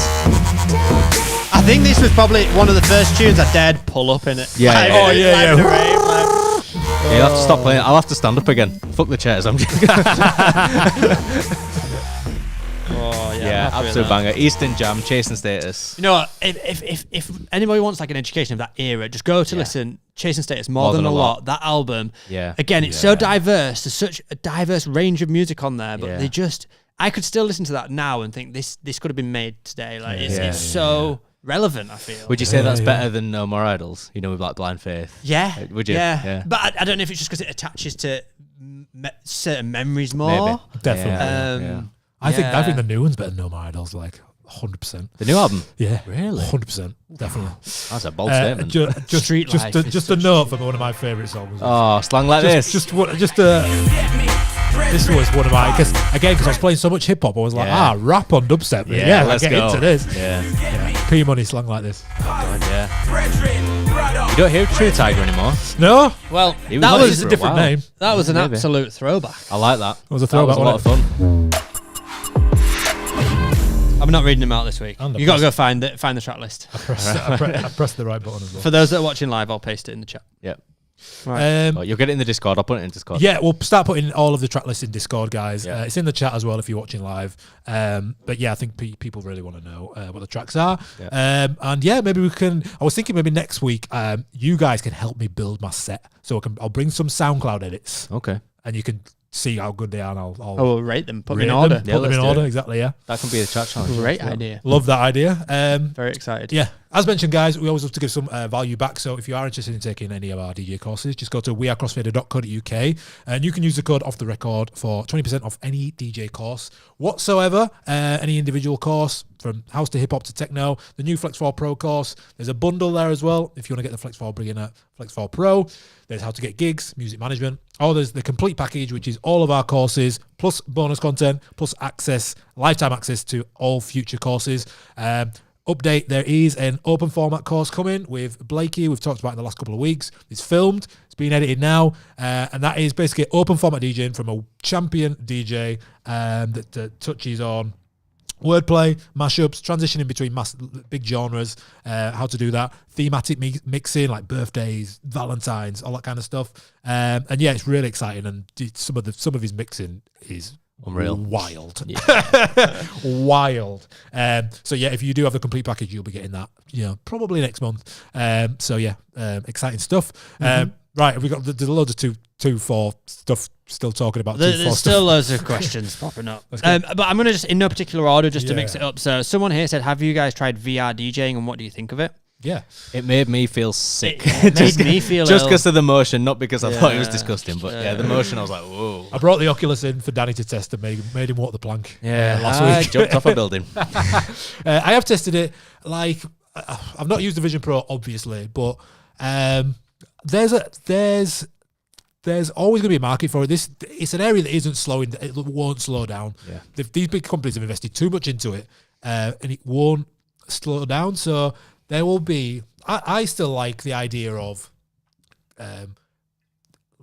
I think this was probably one of the first tunes I dared pull up in it. Yeah, Like, yeah. Oh, yeah, live in yeah. the rave, like- Yeah, you'll have to stop playing. I'll have to stand up again. Fuck the chairs. I'm just. Oh yeah, Yeah, I'm happy with absolute that. banger. Eastern Jam, Chasing Status. You know what? If anybody wants like an education of that era, just go to listen. Chasing Status, More Than a Lot. That album. Yeah. Again, it's so diverse. There's such a diverse range of music on there, but Yeah. they just. I could still listen to that now and think this could have been made today. Like it's Yeah. so relevant. I feel. Would you say that's yeah. better than No More Idols? You know, with like Blind Faith. Yeah. Would you? Yeah. Yeah. But I don't know if it's just because it attaches to certain memories more. Maybe. Definitely. Yeah, Um, yeah. I think yeah. the new one's better than No More Idols, like 100%. The new album. Yeah, Really? 100%, definitely. That's a bold statement. Just Street Life is just a note from one of my favourite songs. Oh, slang like this. This was one of my because I was playing so much hip hop, I was like, Yeah. rap on dubstep. Yeah, let's get go. into this. Yeah. P Money slang like this. God, yeah. You don't hear True Tiger anymore. No, Well, He that like was this for a different while. name. that was an Maybe. absolute throwback. I like that. It was a That was throwback, a lot of fun. I'm not reading them out this week. And the You got to press. go find the track list. I pressed the right button as well. For those that are watching live, I'll paste it in the chat. Yep. Um, Oh, you'll get it in the Discord. I'll put it in Discord. Yeah, we'll start putting all of the track lists in Discord, guys. Yeah. It's in the chat as well if you're watching live. But yeah, I think people really want to know what the tracks are. Yeah. And yeah, maybe we can. I was thinking maybe next week, you guys can help me build my set, so I'll bring some SoundCloud edits, Okay. and you can see how good they are. And I'll I will rate them, put them rate in them, order. put Yeah, them let's in do order. it. Exactly. Yeah, That can be the chat challenge. Great idea. love that idea. Very excited. Yeah, as mentioned, guys, we always love to give some value back. So if you are interested in taking any of our DJ courses, just go to wearecrossfader.co.uk and you can use the code off the record for 20% off any DJ course whatsoever, any individual course from house to hip hop to techno, the new Flex 4 Pro course. There's a bundle there as well if you want to get the Flex 4 Beginner, Flex 4 Pro. There's how to get gigs, music management. Oh, there's the complete package, which is all of our courses, plus bonus content, plus access, lifetime access to all future courses. Update, there is an open format course coming with Blakey. We've talked about it in the last couple of weeks. It's filmed. It's being edited now. And that is basically open format DJing from a champion DJ that touches on wordplay, mashups, transitioning between big genres, how to do that, thematic mixing like birthdays, Valentine's, all that kind of stuff. And yeah, it's really exciting. And some of his mixing is Unreal. wild. Wild. So yeah, if you do have the complete package, you'll be getting that, probably next month. So yeah, exciting stuff. Right, we got there's loads of 2-4 stuff still talking about. There's still loads of questions popping up. But I'm going to just, in no particular order, just to mix it up. So someone here said, have you guys tried VR DJing and what do you think of it? Yeah. It made me feel sick. It made me feel just ill. because of the motion, not because I thought it was Yeah. disgusting, but yeah, the motion. I was like, whoa. I brought the Oculus in for Danny to test and made him walk the plank. Last I week. jumped off a building. I have tested it. Like, I've not used the Vision Pro, obviously, but there's always going to be a market for it. It's an area that isn't slowing. It won't slow down. Yeah. These big companies have invested too much into it, and it won't slow down. So there will be. I still like the idea of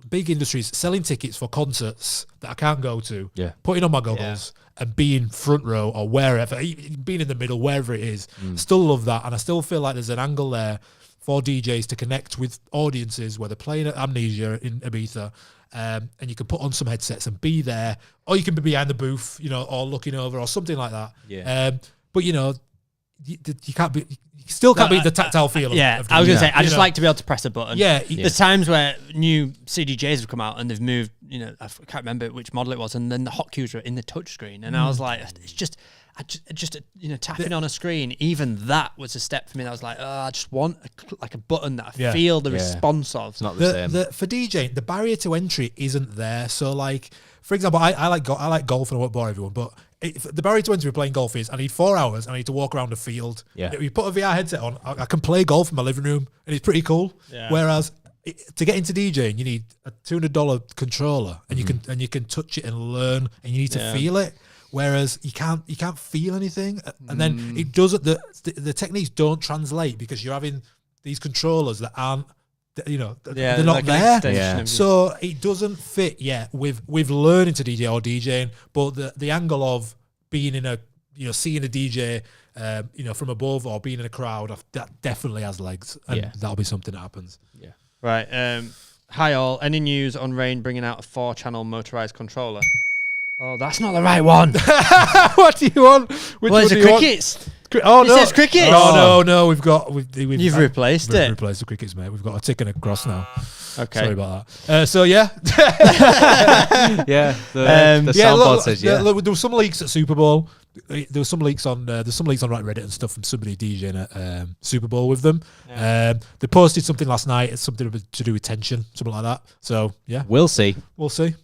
big industries selling tickets for concerts that I can't go to, Yeah. putting on my goggles and being front row or wherever, being in the middle, wherever it is. Still love that. And I still feel like there's an angle there for DJs to connect with audiences where they're playing at Amnesia in Ibiza. And you can put on some headsets and be there, or you can be behind the booth, you know, or looking over or something like that. Yeah. But you know, you can't be, you still can't beat the tactile feel. I was going to say, I just like to be able to press a button. Yeah. There's times where new CDJs have come out and they've moved, you know, I can't remember which model it was, and then the hot cues were in the touchscreen. And I was like, it's just, you know, tapping on a screen, even that was a step for me. That I was like, I just want a button that I feel the response of. It's not the same. For DJing, the barrier to entry isn't there. So, like, for example, I like golf, and I won't bore everyone, but the barrier to entry for playing golf is I need 4 hours and I need to walk around a field. Yeah. If you put a VR headset on, I can play golf in my living room, and it's pretty cool. Yeah. Whereas to get into DJing, you need a $200 controller, and you can touch it and learn, and you need to feel it. Whereas you can't feel anything, and then it doesn't. The techniques don't translate because you're having these controllers that aren't, you know, they're not like there. Yeah. So it doesn't fit yet with learning to DJ or DJing, but the angle of being in a, you know, seeing a DJ, you know, from above or being in a crowd, that definitely has legs, and that'll be something that happens. Yeah. Right. Hi all. Any news on Rain bringing out a 4-channel motorized controller? Oh, that's not the right one. What do you want? Which Well, it's one a do you want? crickets. Oh It no! says crickets. No. We've You've replaced we've it. replaced the crickets, mate. We've got a tick and a cross now. Okay. Sorry about that. So yeah, Yeah. The soundboard says there were some leaks at Super Bowl. There was some leaks on Reddit and stuff from somebody DJing at Super Bowl with them. They posted something last night. It's something to do with tension, something like that. So yeah, We'll see. we'll see.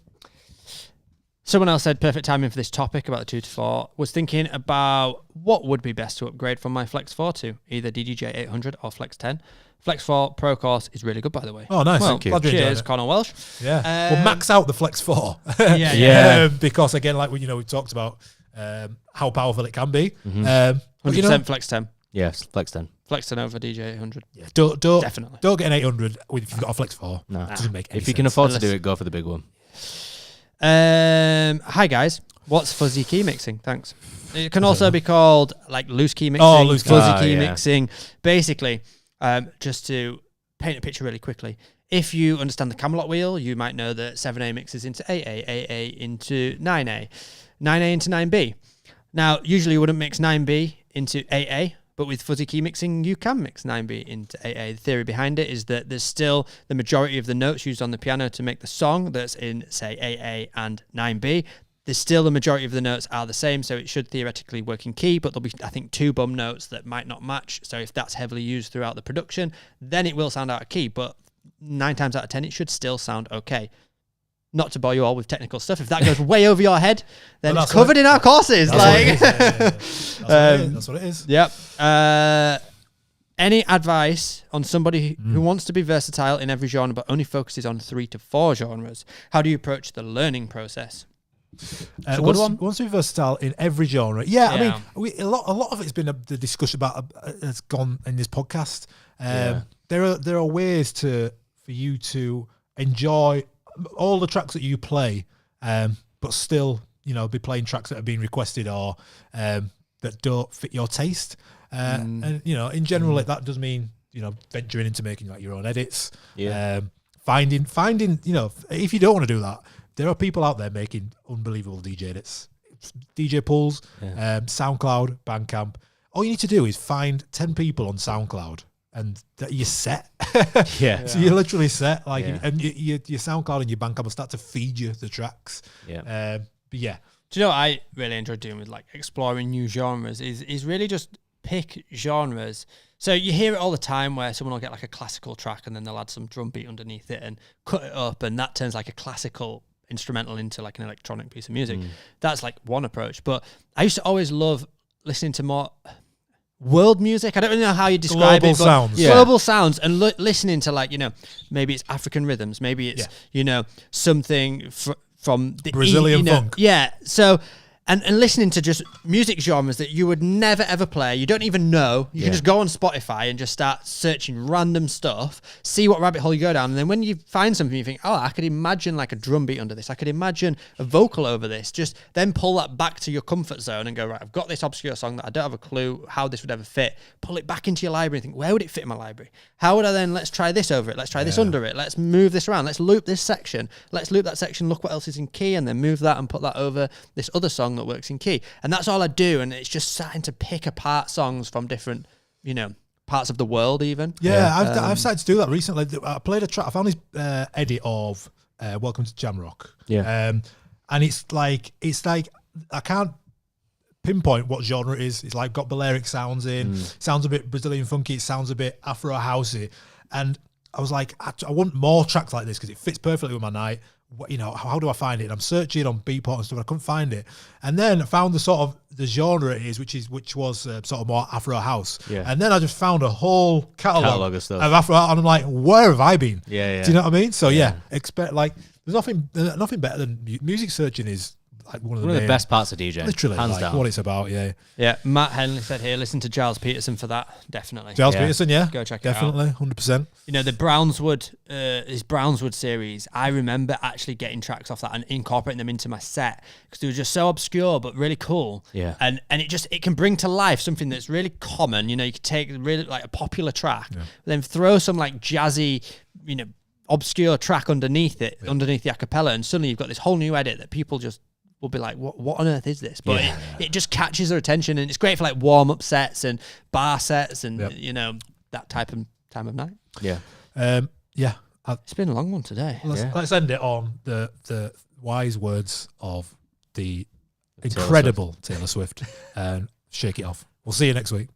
Someone else said perfect timing for this topic about the 2 to 4. Was thinking about what would be best to upgrade from my Flex 4 to either DDJ 800 or Flex 10. Flex 4 Pro course is really good, by the way. Oh, nice. Well, Thank you. Glad you enjoyed cheers, it. Connor Welsh. Yeah. Well, max out the Flex 4. Yeah. Because again, like we've talked about how powerful it can be. Mm-hmm. But, 100% you know, Flex 10. Yes, Flex 10. Flex 10 over DJ 800. yeah, don't Definitely. don't get an 800 if you've got a Flex 4. No. It doesn't make any If you can sense. afford to do it, go for the big one. Hi guys, what's fuzzy key mixing? Thanks. It can also be called like loose key mixing, loose key. fuzzy key yeah. mixing. Basically, just to paint a picture really quickly, if you understand the Camelot wheel, you might know that 7A mixes into 8A, 8A into 9A, 9A into 9B. Now, usually you wouldn't mix 9B into 8A, but with fuzzy key mixing, you can mix 9B into 8A. The theory behind it is that there's still the majority of the notes used on the piano to make the song that's in, say, 8A and 9B. There's still the majority of the notes are the same, so it should theoretically work in key, but there'll be, I think, 2 bum notes that might not match. So if that's heavily used throughout the production, then it will sound out of key, but 9 times out of 10, it should still sound okay. Not to bore you all with technical stuff. If that goes way over your head, then Well, it's covered in our courses. That's what it is. Yep. Any advice on somebody who wants to be versatile in every genre but only focuses on 3 to 4 genres? How do you approach the learning process? A good one. Wants to be versatile in every genre. Yeah, I mean, a lot of it's been the discussion about has gone in this podcast. There are ways for you to enjoy all the tracks that you play, but still, you know, be playing tracks that are being requested or that don't fit your taste. And you know, in general, like, that does mean, you know, venturing into making like your own edits. Yeah. Finding, you know, if you don't want to do that, there are people out there making unbelievable DJ edits, DJ pools, SoundCloud, Bandcamp. All you need to do is find 10 people on SoundCloud, and that you're set. Yeah. So you're literally set. Like, and your SoundCloud and your Bandcamp will start to feed you the tracks. Yeah. But yeah. Do you know what I really enjoy doing with like exploring new genres is really just pick genres. So you hear it all the time where someone will get like a classical track and then they'll add some drum beat underneath it and cut it up, and that turns like a classical instrumental into like an electronic piece of music. That's like one approach. But I used to always love listening to more world music. I don't really know how you describe global it, but sounds. global sounds, and listening to, like, you know, maybe it's African rhythms, maybe it's you know, something from the Brazilian funk. Yeah. So and listening to just music genres that you would never ever play, you don't even know. You can just go on Spotify and just start searching random stuff, see what rabbit hole you go down, and then when you find something, you think, oh, I could imagine like a drum beat under this. I could imagine a vocal over this. Just then pull that back to your comfort zone and go, right, I've got this obscure song that I don't have a clue how this would ever fit. Pull it back into your library and think, where would it fit in my library? How would I then, let's try this over it. Let's try this under it. Let's move this around. Let's loop this section. Let's loop that section. Look what else is in key, and then move that and put that over this other song that works in key. And that's all I do. And it's just starting to pick apart songs from different, parts of the world even. I've started to do that recently. I played a track. I found this edit of Welcome to Jamrock. And it's like I can't pinpoint what genre it is. It's like got Balearic sounds in, sounds a bit Brazilian funky, it sounds a bit Afro housey. And I was like, I want more tracks like this because it fits perfectly with my night. How do I find it? And I'm searching on Beatport and stuff, and I couldn't find it. And then I found the sort of the genre it is, which was sort of more Afro house. And then I just found a whole catalog of stuff of Afro, and I'm like, where have I been? Do you know what I mean? So expect there's nothing better than music searching is. Like one of the best parts of DJing. Literally, hands down. What it's about, Yeah, Matt Henley said here, listen to Giles Peterson for that, definitely. Giles Peterson, Go check definitely, it out. 100%. The Brownswood, his Brownswood series, I remember actually getting tracks off that and incorporating them into my set because they were just so obscure but really cool. And it can bring to life something that's really common. You could take really like a popular track, then throw some like jazzy, obscure track underneath it, underneath the acapella, and suddenly you've got this whole new edit that people just will be like, what on earth is this? But it just catches their attention, and it's great for like warm-up sets and bar sets and that type of time of night. It's been a long one today. Let's end it on the wise words of the incredible Taylor Swift and shake it off. We'll see you next week.